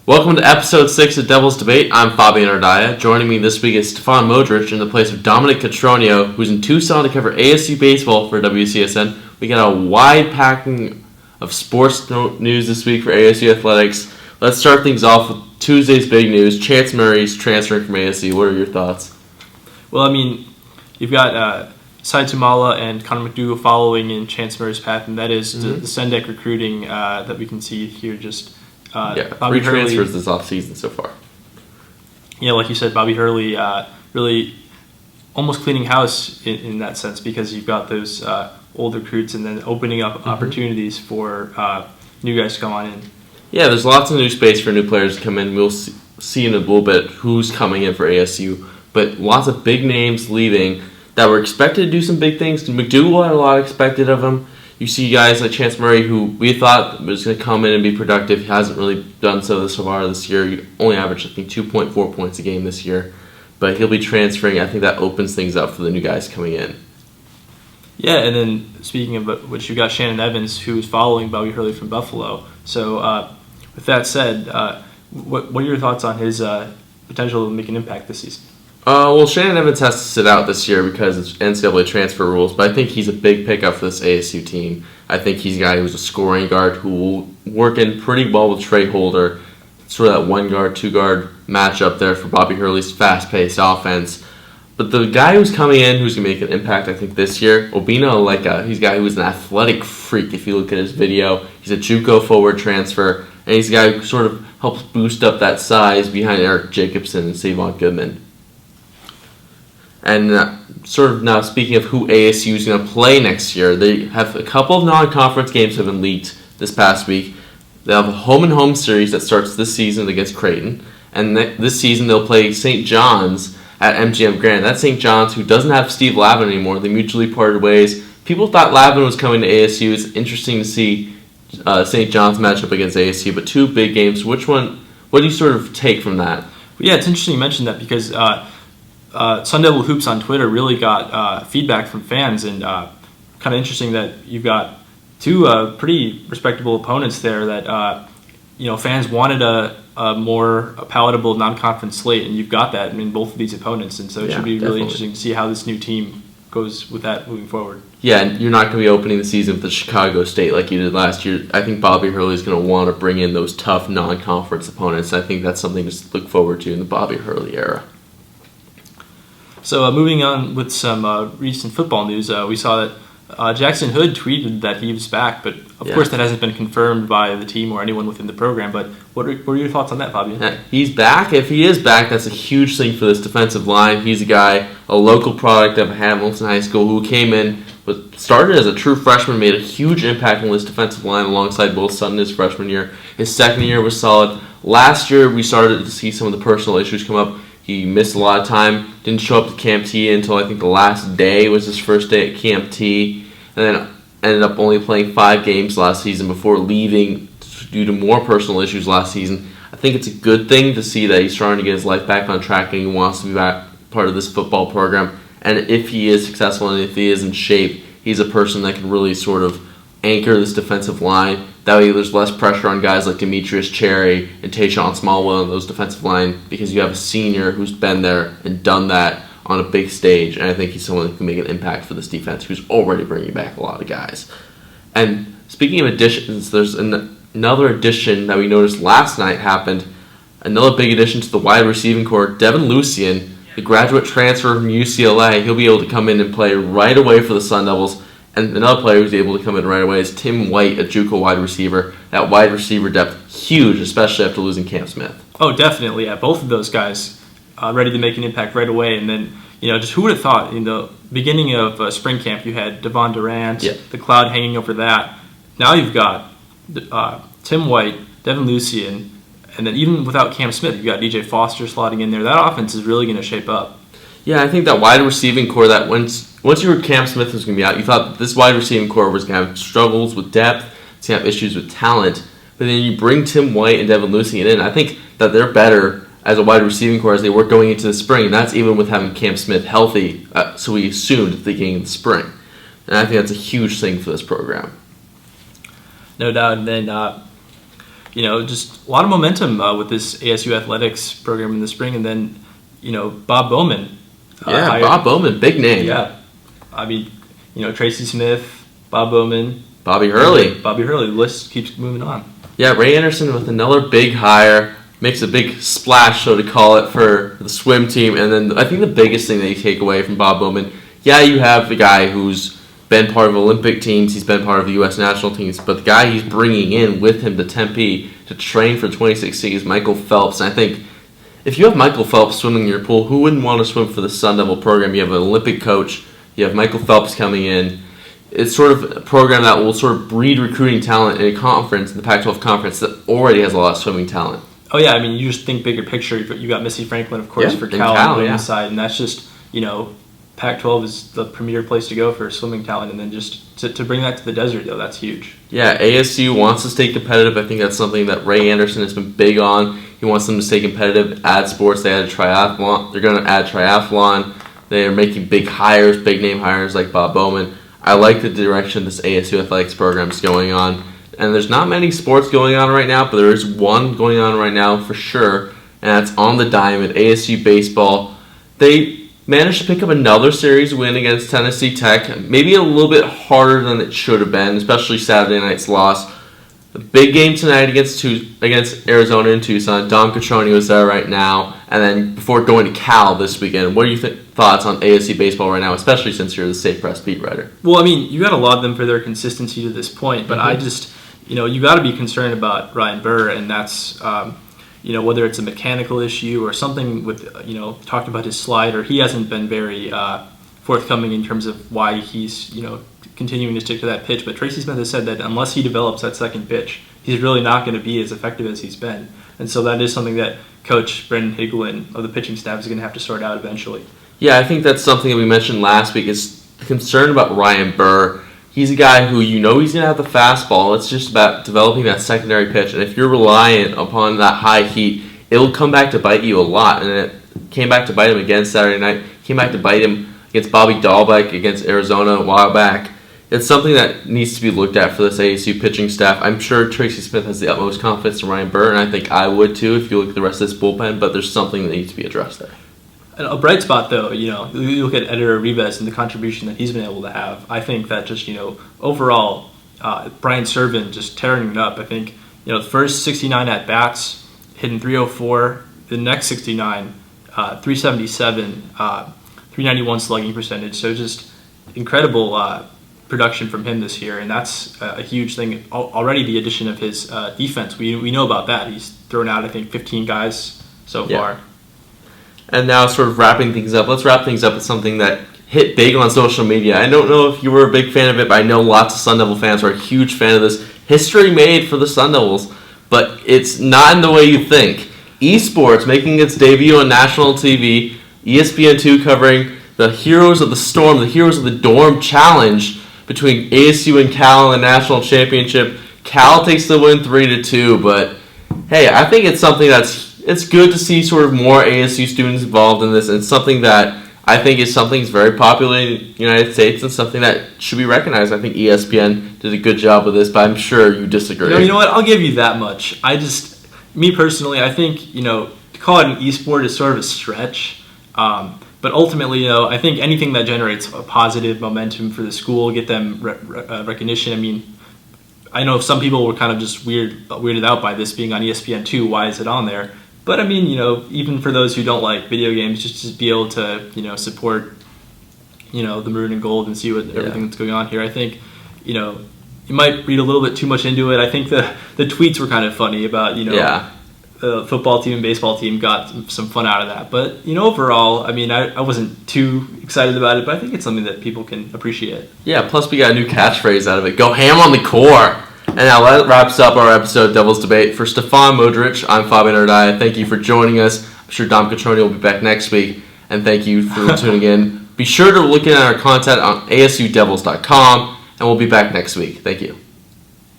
Welcome to episode 6 of Devils Debate. I'm Fabian Ardaya. Joining me this week is Stefan Modrich in the place of Dominic Cotronio, who's in Tucson to cover ASU baseball for WCSN. We got a wide packing of sports news this week for ASU athletics. Let's start things off with Tuesday's big news. Chance Murray's transferring from ASU. What are your thoughts? Well, you've got Sai Tumala and Connor McDougal following in Chance Murray's path, and that is the Sendek recruiting that we can see here. Three transfers this offseason so far. Yeah, like you said, Bobby Hurley really almost cleaning house in that sense, because you've got those old recruits and then opening up opportunities for new guys to come on in. Yeah, there's lots of new space for new players to come in. We'll see in a little bit who's coming in for ASU, but lots of big names leaving that were expected to do some big things. McDougal had a lot expected of him. You see guys like Chance Murray, who we thought was going to come in and be productive. He hasn't really done so far this year. He only averaged, 2.4 points a game this year. But he'll be transferring. I think that opens things up for the new guys coming in. Yeah, and then speaking of which, you got Shannon Evans, who's following Bobby Hurley from Buffalo. So with that said, what are your thoughts on his potential to make an impact this season? Well, Shannon Evans has to sit out this year because of NCAA transfer rules, but I think he's a big pickup for this ASU team. I think he's a guy who's a scoring guard who will work in pretty well with Trey Holder, sort of that one guard, two guard matchup there for Bobby Hurley's fast-paced offense. But the guy who's coming in who's going to make an impact, I think, this year, Obina Oleka, he's a guy who's an athletic freak. If you look at his video, he's a JUCO forward transfer, and he's a guy who sort of helps boost up that size behind Eric Jacobson and Savon Goodman. And now speaking of who ASU is going to play next year, they have a couple of non-conference games have been leaked this past week. They'll have a home-and-home series that starts this season against Creighton. And this season they'll play St. John's at MGM Grand. That's St. John's, who doesn't have Steve Lavin anymore. They mutually parted ways. People thought Lavin was coming to ASU. It's interesting to see St. John's match up against ASU. But two big games. What do you sort of take from that? Yeah, it's interesting you mentioned that because Sun Devil Hoops on Twitter really got feedback from fans, and kind of interesting that you've got two pretty respectable opponents there that fans wanted a more palatable non-conference slate, and you've got that in both of these opponents, and so it should be really interesting to see how this new team goes with that moving forward. Yeah, and you're not going to be opening the season with the Chicago State like you did last year. I think Bobby Hurley is going to want to bring in those tough non-conference opponents. I think that's something to look forward to in the Bobby Hurley era. So moving on with some recent football news, we saw that Jackson Hood tweeted that he was back, but of course that hasn't been confirmed by the team or anyone within the program. But what are your thoughts on that, Fabian? He's back. If he is back, that's a huge thing for this defensive line. He's a guy, a local product of Hamilton High School, who came in, started as a true freshman, made a huge impact on this defensive line alongside Will Sutton his freshman year. His second year was solid. Last year, we started to see some of the personal issues come up. He missed a lot of time, didn't show up to Camp T until I think the last day was his first day at Camp T, and then ended up only playing 5 games last season before leaving due to more personal issues last season. I think it's a good thing to see that he's trying to get his life back on track and he wants to be back part of this football program. And if he is successful and if he is in shape, he's a person that can really sort of anchor this defensive line. That way there's less pressure on guys like Demetrius Cherry and Tayshawn Smallwell in those defensive line, because you have a senior who's been there and done that on a big stage, and I think he's someone who can make an impact for this defense who's already bringing back a lot of guys. And speaking of additions, there's another addition that we noticed last night happened, another big addition to the wide receiving core. Devin Lucien, the graduate transfer from UCLA, he'll be able to come in and play right away for the Sun Devils. And another player who's able to come in right away is Tim White, a JUCO wide receiver. That wide receiver depth, huge, especially after losing Cam Smith. Oh, definitely, yeah. Both of those guys ready to make an impact right away. And then, just who would have thought in the beginning of spring camp you had Devon Durant, the cloud hanging over that. Now you've got Tim White, Devin Lucien, and then even without Cam Smith, you've got DJ Foster slotting in there. That offense is really going to shape up. Yeah, I think that wide receiving core, that once you heard Cam Smith was going to be out, you thought that this wide receiving core was going to have struggles with depth, it's going to have issues with talent. But then you bring Tim White and Devin Lucien in. I think that they're better as a wide receiving core as they were going into the spring, and that's even with having Cam Smith healthy, so we assumed at the beginning of the spring. And I think that's a huge thing for this program. No doubt. And then just a lot of momentum with this ASU athletics program in the spring. And then, Bob Bowman. Bob Bowman, big name. Yeah. I mean, Tracy Smith, Bob Bowman. Bobby Hurley. The list keeps moving on. Yeah, Ray Anderson with another big hire. Makes a big splash, so to call it, for the swim team. And then I think the biggest thing that you take away from Bob Bowman, you have the guy who's been part of Olympic teams, he's been part of the U.S. national teams, but the guy he's bringing in with him to Tempe to train for 2016 is Michael Phelps. And I think if you have Michael Phelps swimming in your pool, who wouldn't want to swim for the Sun Devil program? You have an Olympic coach, you have Michael Phelps coming in. It's sort of a program that will sort of breed recruiting talent in a conference, in the Pac-12 conference, that already has a lot of swimming talent. Oh, yeah, I mean, you just think bigger picture. You got Missy Franklin, of course, for Cal on the women's side, and that's just, Pac-12 is the premier place to go for swimming talent, and then just to bring that to the desert, though, that's huge. Yeah, ASU wants to stay competitive. I think that's something that Ray Anderson has been big on. He wants them to stay competitive, add sports. They added triathlon. They're going to add triathlon. They are making big hires, big name hires like Bob Bowman. I like the direction this ASU athletics program is going on. And there's not many sports going on right now, but there is one going on right now for sure, and that's on the diamond, ASU baseball. They managed to pick up another series win against Tennessee Tech, maybe a little bit harder than it should have been, especially Saturday night's loss. The big game tonight against Arizona in Tucson. Dom Catroni was there right now, and then before going to Cal this weekend. What are your thoughts on ASU baseball right now, especially since you're the Safe Press beat writer? Well, I mean, you got to laud them for their consistency to this point, but I just... you got to be concerned about Ryan Burr, and that's, whether it's a mechanical issue or something with, talking about his slider. He hasn't been very forthcoming in terms of why he's, continuing to stick to that pitch. But Tracy Smith has said that unless he develops that second pitch, he's really not going to be as effective as he's been. And so that is something that Coach Brendan Higglin of the pitching staff is going to have to sort out eventually. Yeah, I think that's something that we mentioned last week is the concern about Ryan Burr. He's a guy who he's going to have the fastball. It's just about developing that secondary pitch. And if you're reliant upon that high heat, it'll come back to bite you a lot. And it came back to bite him again Saturday night. Came back to bite him against Bobby Dahlbeck against Arizona a while back. It's something that needs to be looked at for this ASU pitching staff. I'm sure Tracy Smith has the utmost confidence in Ryan Burr, and I think I would too if you look at the rest of this bullpen, but there's something that needs to be addressed there. And a bright spot, though, you look at Editor Rivas and the contribution that he's been able to have. I think that just, overall, Brian Servin just tearing it up. I think, the first 69 at-bats, hitting 304. The next 69, 377, 391 slugging percentage. So just incredible production from him this year, and that's a huge thing. Already the addition of his defense, we know about that. He's thrown out, I think, 15 guys so far. And now sort of wrapping things up, let's wrap things up with something that hit big on social media. I don't know if you were a big fan of it, but I know lots of Sun Devil fans are a huge fan of this. History made for the Sun Devils, but it's not in the way you think. Esports making its debut on national TV, ESPN2 covering the Heroes of the Storm, the Heroes of the Dorm Challenge between ASU and Cal in the national championship. Cal takes the win 3-2, but hey, I think it's something it's good to see sort of more ASU students involved in this, and something that I think is something that's very popular in the United States and something that should be recognized. I think ESPN did a good job with this, but I'm sure you disagree. You know what? I'll give you that much. Me personally, I think, to call it an esport is sort of a stretch. But ultimately, I think anything that generates a positive momentum for the school, get them recognition. I mean, I know some people were kind of just weirded out by this being on ESPN2. Why is it on there? But I mean, even for those who don't like video games, just to be able to, support, the maroon and gold and see everything that's going on here. I think, you might read a little bit too much into it. I think the tweets were kind of funny about, the football team and baseball team got some fun out of that. But, overall, I mean, I wasn't too excited about it, but I think it's something that people can appreciate. Yeah, plus we got a new catchphrase out of it. Go ham on the core. And now that wraps up our episode of Devil's Debate. For Stefan, Modrich, I'm Fabian Ardaya. Thank you for joining us. I'm sure Dom Catroni will be back next week. And thank you for tuning in. Be sure to look at our content on ASUDevils.com, and we'll be back next week. Thank you.